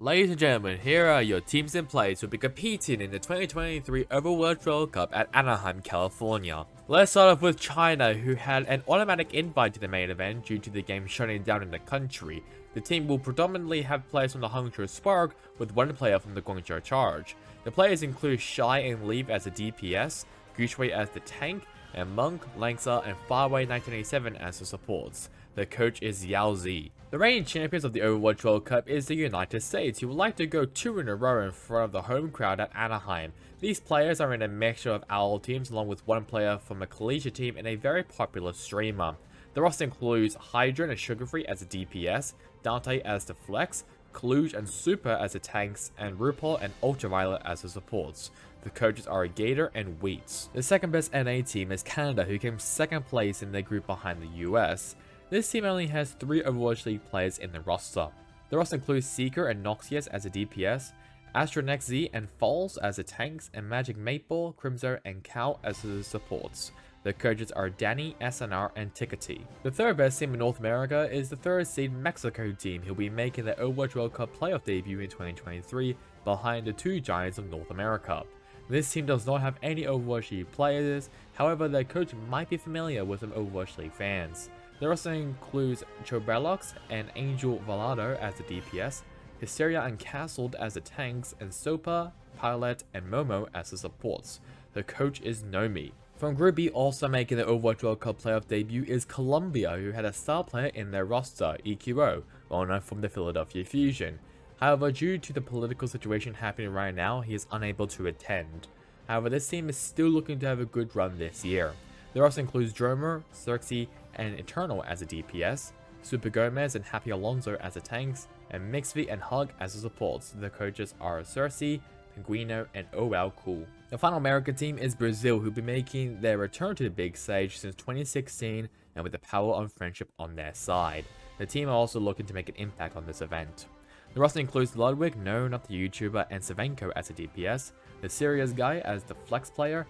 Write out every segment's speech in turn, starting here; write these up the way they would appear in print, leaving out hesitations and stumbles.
Ladies and gentlemen, here are your teams and players who will be competing in the 2023 Overwatch World Cup at Anaheim, California. Let's start off with China, who had an automatic invite to the main event due to the game shutting down in the country. The team will predominantly have players from the Hangzhou Spark, with one player from the Guangzhou Charge. The players include Shy and Leaf as the DPS, Guxue as the tank, and Monk, Langsa, and Farway 1987 as the supports. The coach is Yao Zi. The reigning champions of the Overwatch World Cup is the United States, who would like to go 2 in a row in front of the home crowd at Anaheim. These players are in a mixture of OWL teams along with one player from a collegiate team and a very popular streamer. The roster includes Hydra and Sugarfree as the DPS, Dante as the flex, Kluge and Super as the tanks, and RuPaul and Ultraviolet as the supports. The coaches are Gator and Wheats. The second best NA team is Canada, who came second place in their group behind the US. This team only has 3 Overwatch League players in the roster. The roster includes Seeker and Noxious as the DPS, Astronex Z and Falls as the tanks, and Magic Maple, Crimzo, and Cal as the supports. The coaches are Danny, SNR, and Tickety. The third best team in North America is the third seed Mexico team, who will be making their Overwatch World Cup playoff debut in 2023 behind the 2 giants of North America. This team does not have any Overwatch League players, however their coach might be familiar with some Overwatch League fans. The roster includes Chobelox and Angel Valado as the DPS, Hysteria and Castled as the tanks, and Sopa, Pilot, and Momo as the supports. The coach is Nomi. From Group B, also making the Overwatch World Cup playoff debut is Colombia, who had a star player in their roster, EQO, well known from the Philadelphia Fusion. However, due to the political situation happening right now, he is unable to attend. However, this team is still looking to have a good run this year. The roster includes Dromer, Xerxes, and Eternal as the DPS, Super Gomez and Happy Alonso as the tanks, and Mixvi and Hug as the supports. The coaches are Cersei, Pinguino, and OL Cool. The final American team is Brazil, who will be making their return to the big stage since 2016 and with the power of friendship on their side. The team are also looking to make an impact on this event. The roster includes Ludwig, no not the YouTuber, and Savenko as the DPS, the Serious Guy as the flex player,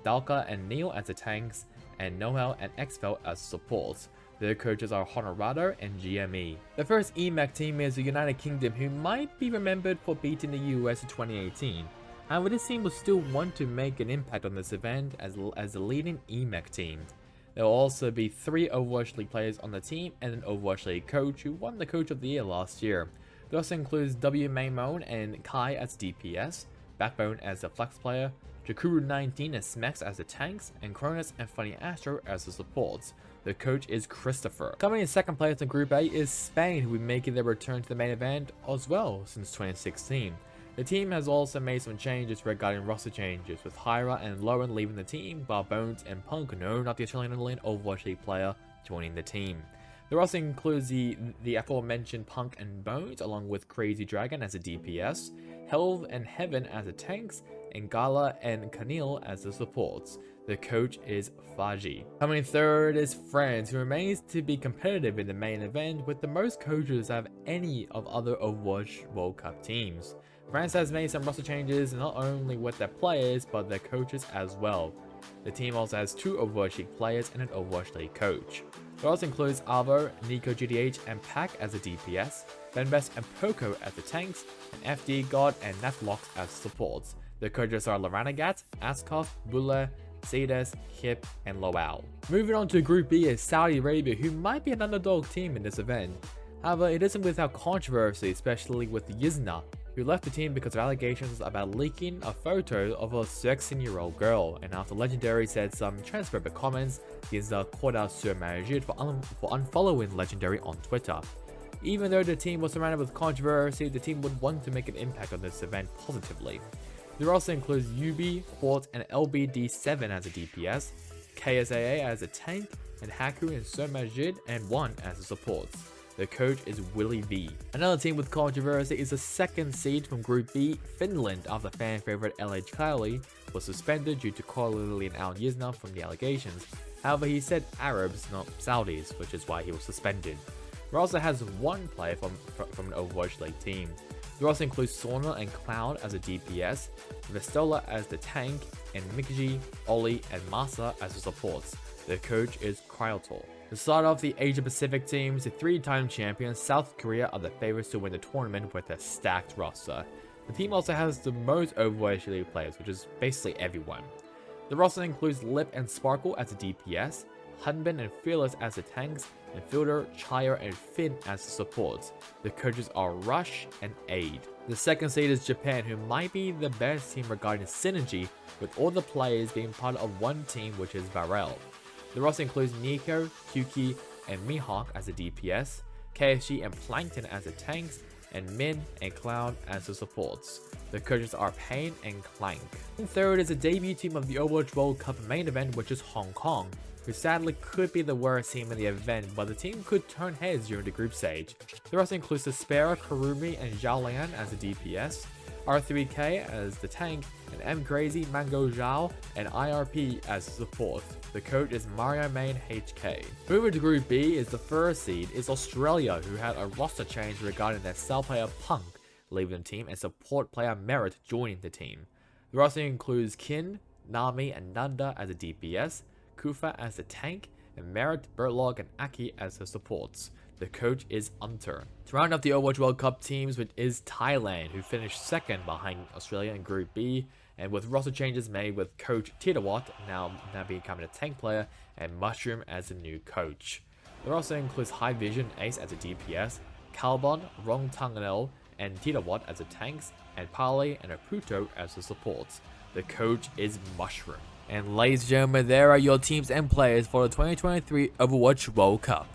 Dalka and Neil as the tanks, and Noel and Xfel as supports. Their coaches are Honorado and GME. The first EMAC team is the United Kingdom, who might be remembered for beating the US in 2018. However, this team will still want to make an impact on this event as the leading EMAC team. There will also be 3 Overwatch League players on the team and an Overwatch League coach who won the Coach of the Year last year. There also includes W Maimon and Kai as DPS, Backbone as the flex player, Jakuru19 and Smex as the tanks, and Cronus and Funny Astro as the supports. The coach is Christopher. Coming in second place in Group A is Spain, who will be making their return to the main event as well since 2016. The team has also made some changes regarding roster changes, with Hyra and Lauren leaving the team, while Bones and Punk, no not the Australian Overwatch League player, joining the team. The roster includes the aforementioned Punk and Bones, along with Crazy Dragon as a DPS, Helve and Heaven as the tanks, and Gala and Kanil as the supports. The coach is Faji. Coming in third is France, who remains to be competitive in the main event with the most coaches out of any of other Overwatch World Cup teams. France has made some roster changes not only with their players but their coaches as well. The team also has 2 Overwatch League players and an Overwatch League coach. It also includes Avo, Nico GDH, and Pac as the DPS, Benbest and Poco as the tanks, and FD God and Natlox as supports. The coaches are Laranagat, Askov, Bula, Cedes, Hip, and Lowell. Moving on to Group B is Saudi Arabia, who might be an underdog team in this event. However, it isn't without controversy, especially with Yizna, who left the team because of allegations about leaking a photo of a 16-year-old girl, and after Legendary said some transphobic comments, Yizna called out Sur Majid for unfollowing Legendary on Twitter. Even though the team was surrounded with controversy, the team would want to make an impact on this event positively. There also includes Yubi, Hort, and LBD7 as a DPS, KSAA as a tank, and Haku and Sur Majid and 1 as the supports. The coach is Willie V. Another team with controversy is the second seed from Group B, Finland, after fan favorite LH Kylie was suspended due to calling out Yizna from the allegations. However, he said Arabs, not Saudis, which is why he was suspended. There also has 1 player from an Overwatch League team. There also includes Sauna and Cloud as a DPS, Vestola as the tank, and Mikiji, Oli, and Masa as the supports. The coach is Cryotor. To start off the Asia Pacific teams, the 3-time champions South Korea are the favorites to win the tournament with a stacked roster. The team also has the most Overwatch League players, which is basically everyone. The roster includes Lip and Sparkle as the DPS, Hunbin and Fearless as the tanks, and Fielder, Chire, and Finn as the supports. The coaches are Rush and Aid. The second seed is Japan, who might be the best team regarding synergy, with all the players being part of one team, which is Varel. The roster includes Nico, Kyuki, and Mihawk as the DPS, KSG and Plankton as the tanks, and Min and Cloud as the supports. The coaches are Pain and Clank. And third is the debut team of the Overwatch World Cup main event, which is Hong Kong, who sadly could be the worst team in the event, but the team could turn heads during the group stage. The rest includes Despera, Kurumi, and Zhaolian as the DPS, R3K as the tank, and M Crazy, Mango Zhao, and IRP as the support. The coach is Mario Main HK. Moving to Group B is the first seed is Australia, who had a roster change regarding their star player Punk leaving the team and support player Merit joining the team. The roster includes Kin, Nami, and Nanda as the DPS, Kufa as the tank, and Merit, Bertlog, and Aki as the supports. The coach is Unter. To round up the Overwatch World Cup teams, which is Thailand, who finished second behind Australia in Group B, and with roster changes made with coach Titawat now becoming a tank player, and Mushroom as the new coach. The roster includes High Vision Ace as a DPS, Calbon, Rong Tanganel, and Titawat as the tanks, and Pali and Aputo as the supports. The coach is Mushroom. And ladies and gentlemen, there are your teams and players for the 2023 Overwatch World Cup.